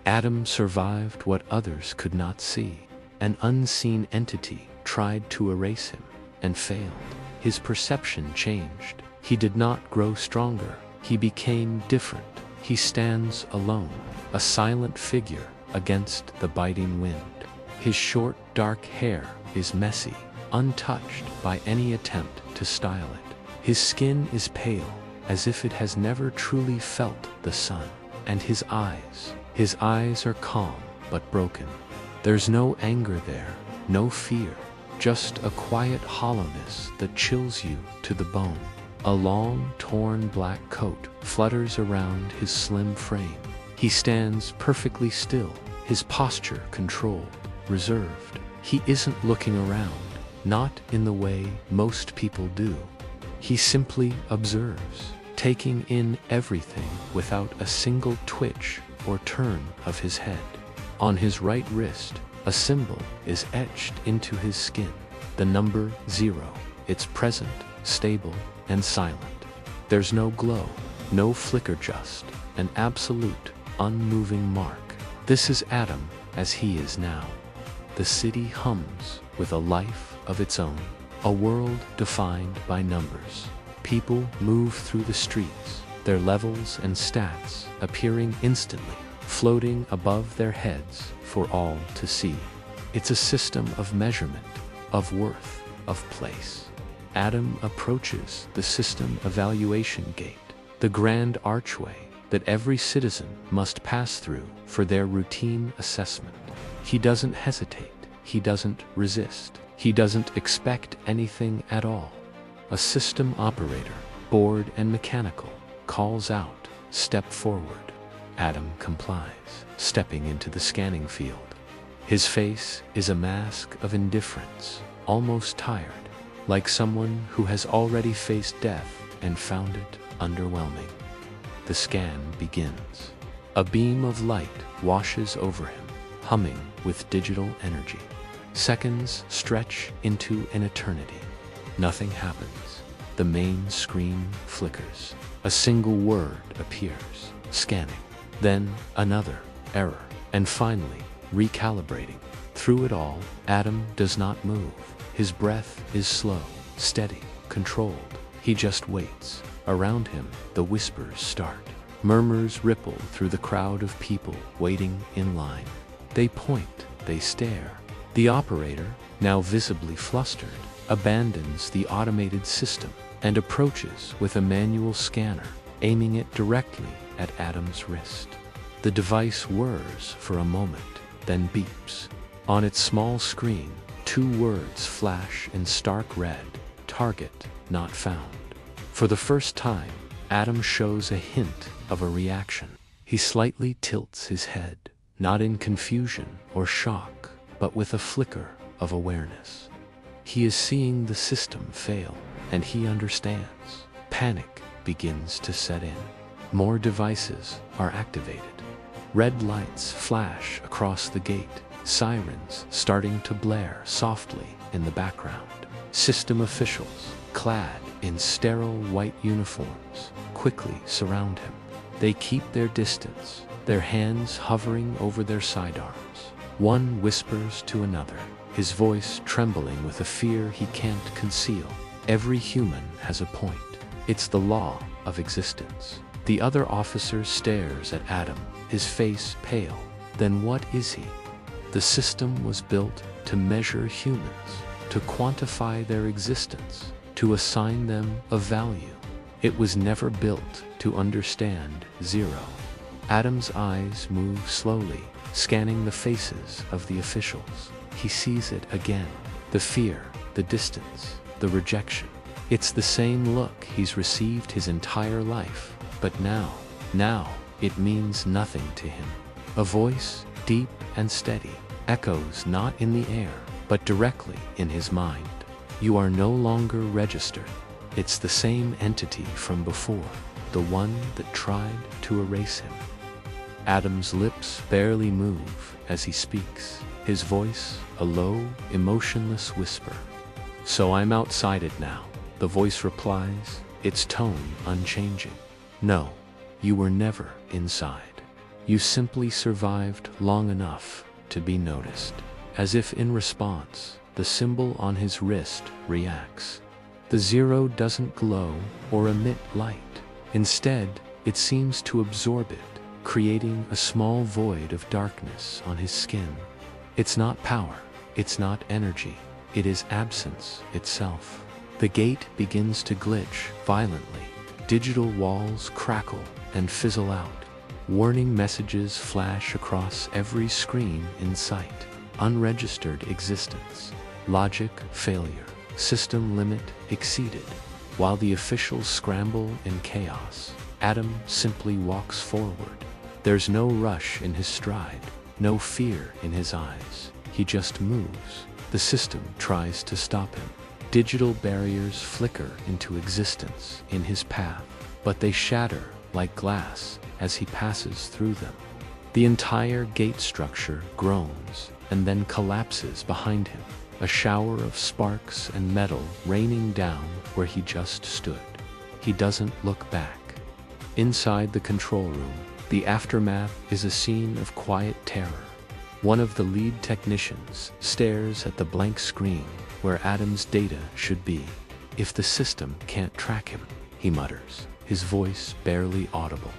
Adam survived what others could not see. An unseen entity tried to erase him and failed. His perception changed. He did not grow stronger. He became different. He stands alone, a silent figure against the biting wind. His short, dark hair is messy, untouched by any attempt to style it. His skin is pale, as if it has never truly felt the sun. And his eyes are calm but broken. There's no anger there, no fear, just a quiet hollowness that chills you to the bone. A long, torn black coat flutters around his slim frame. He stands perfectly still, his posture controlled, reserved. He isn't looking around, not in the way most people do. He simply observes, taking in everything without a single twitch or turn of his head. On his right wrist, a symbol is etched into his skin, the number 0. It's present, stable, and silent. There's no glow, no flicker, just an absolute, unmoving mark. This is Adam as he is now. The city hums with a life of its own, a world defined by numbers. People move through the streets, their levels and stats appearing instantly, floating above their heads for all to see. It's a system of measurement, of worth, of place. Adam approaches the system evaluation gate, the grand archway that every citizen must pass through for their routine assessment. He doesn't hesitate, he doesn't resist, he doesn't expect anything at all. A system operator, bored and mechanical, calls out, "Step forward." Adam complies, stepping into the scanning field. His face is a mask of indifference, almost tired, like someone who has already faced death and found it underwhelming. The scan begins. A beam of light washes over him, humming with digital energy. Seconds stretch into an eternity. Nothing happens. The main screen flickers. A single word appears, scanning. Then another, error. And finally, recalibrating. Through it all, Adam does not move. His breath is slow, steady, controlled. He just waits. Around him, the whispers start. Murmurs ripple through the crowd of people waiting in line. They point, they stare. The operator, now visibly flustered, abandons the automated system and approaches with a manual scanner, aiming it directly at Adam's wrist. The device whirs for a moment, then beeps. On its small screen, 2 words flash in stark red: target not found. For the first time, Adam shows a hint of a reaction. He slightly tilts his head, not in confusion or shock, but with a flicker of awareness. He is seeing the system fail, and he understands. Panic begins to set in. More devices are activated. Red lights flash across the gate, sirens starting to blare softly in the background. System officials, clad in sterile white uniforms, quickly surround him. They keep their distance, their hands hovering over their sidearms. One whispers to another, his voice trembling with a fear he can't conceal. Every human has a point. It's the law of existence. The other officer stares at Adam, his face pale. Then what is he? The system was built to measure humans, to quantify their existence, to assign them a value. It was never built to understand 0. Adam's eyes move slowly, scanning the faces of the officials. He sees it again. The fear, the distance, the rejection. It's the same look he's received his entire life, but now it means nothing to him. A voice, deep and steady, echoes not in the air, but directly in his mind. You are no longer registered. It's the same entity from before, the one that tried to erase him. Adam's lips barely move as he speaks, his voice a low, emotionless whisper. "So I'm outside it now," the voice replies, its tone unchanging. "No, you were never inside. You simply survived long enough to be noticed. As if in response, the symbol on his wrist reacts. The 0 doesn't glow or emit light. Instead, it seems to absorb it, creating a small void of darkness on his skin. It's not power, it's not energy, it is absence itself. The gate begins to glitch violently. Digital walls crackle and fizzle out. Warning messages flash across every screen in sight. Unregistered existence. Logic failure. System limit exceeded. While the officials scramble in chaos, Adam simply walks forward. There's no rush in his stride, no fear in his eyes. He just moves. The system tries to stop him. Digital barriers flicker into existence in his path, but they shatter like glass as he passes through them. The entire gate structure groans and then collapses behind him, a shower of sparks and metal raining down where he just stood. He doesn't look back. Inside the control room, the aftermath is a scene of quiet terror. One of the lead technicians stares at the blank screen where Adam's data should be. If the system can't track him, he mutters, his voice barely audible.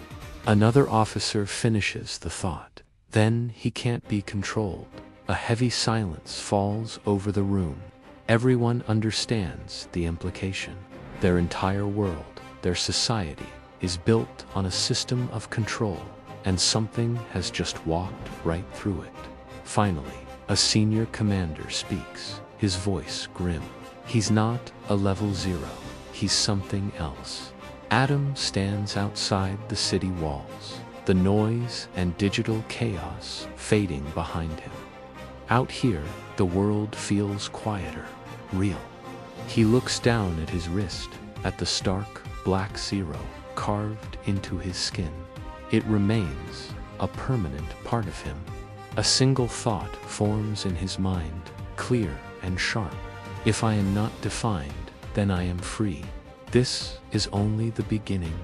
Another officer finishes the thought. Then he can't be controlled. A heavy silence falls over the room. Everyone understands the implication. Their entire world, their society, is built on a system of control, and something has just walked right through it. Finally, a senior commander speaks, his voice grim. He's not a level 0, he's something else. Adam stands outside the city walls, the noise and digital chaos fading behind him. Out here, the world feels quieter, real. He looks down at his wrist, at the stark black 0 carved into his skin. It remains a permanent part of him. A single thought forms in his mind, clear and sharp. If I am not defined, then I am free. This is only the beginning.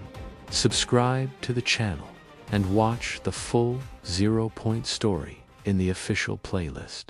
Subscribe to the channel and watch the full 0 Point story in the official playlist.